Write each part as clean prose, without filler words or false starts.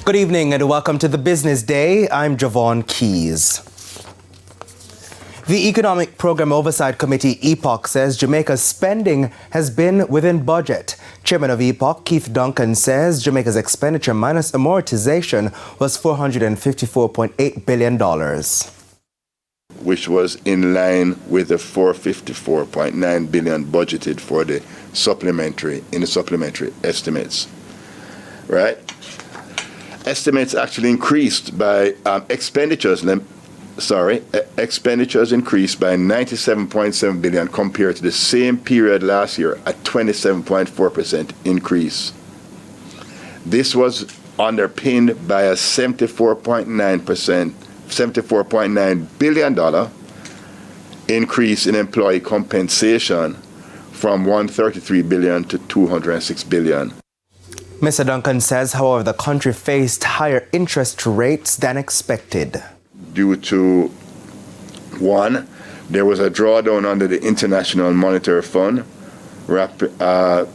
Good evening and welcome to the Business Day. I'm Javon Keys. The Economic Program Oversight Committee, EPOC, says Jamaica's spending has been within budget. Chairman of EPOC, Keith Duncan, says Jamaica's expenditure minus amortization was $454.8 billion. Which was in line with the $454.9 billion budgeted for the supplementary estimates. Right? Estimates actually increased by expenditures increased by $97.7 billion compared to the same period last year, a 27.4% increase. This was underpinned by a $74.9 billion increase in employee compensation from $133 billion to $206 billion. Mr. Duncan says, however, the country faced higher interest rates than expected. Due to, one, there was a drawdown under the International Monetary Fund, the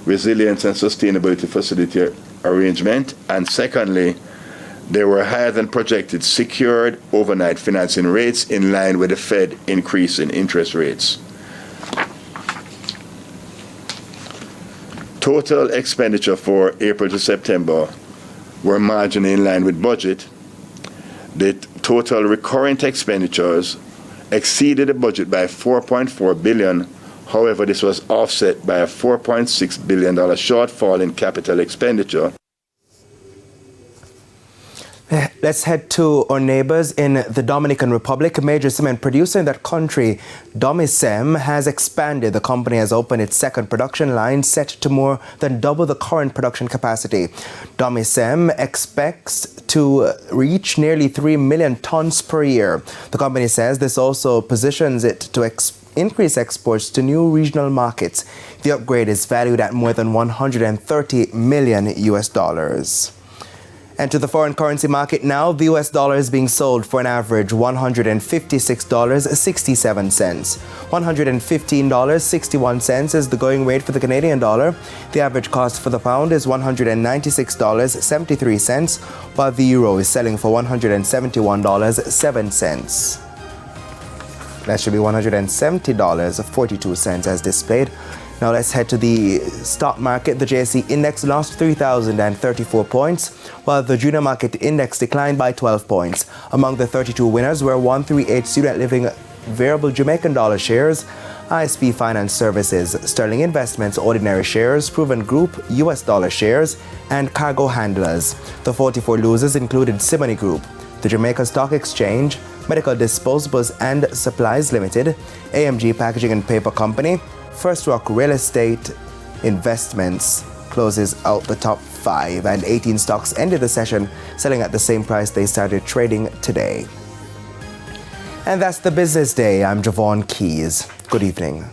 Resilience and Sustainability Facility arrangement, and secondly, there were higher than projected secured overnight financing rates in line with the Fed increase in interest rates. Total expenditure for April to September were marginally in line with budget. The total recurrent expenditures exceeded the budget by $4.4 billion. However, this was offset by a $4.6 billion shortfall in capital expenditure. Let's head to our neighbors in the Dominican Republic. A major cement producer in that country, Domicem, has expanded. The company has opened its second production line, set to more than double the current production capacity. Domicem expects to reach nearly 3 million tons per year. The company says this also positions it to increase exports to new regional markets. The upgrade is valued at more than $130 million US. And to the foreign currency market now, the US dollar is being sold for an average $156.67. $115.61 is the going rate for the Canadian dollar. The average cost for the pound is $196.73, while the euro is selling for $171.07. That should be $170.42 as displayed. Now let's head to the stock market. The JSE index lost 3,034 points, while the junior market index declined by 12 points. Among the 32 winners were 138 Student Living Variable Jamaican Dollar shares, ISP Finance Services, Sterling Investments Ordinary shares, Proven Group US Dollar shares, and Cargo Handlers. The 44 losers included Simony Group, the Jamaica Stock Exchange, Medical Disposables and Supplies Limited, AMG Packaging and Paper Company. First Rock Real Estate Investments closes out the top 5, and 18 stocks ended the session selling at the same price they started trading today. And that's the Business Day. I'm Javon Keys. Good evening.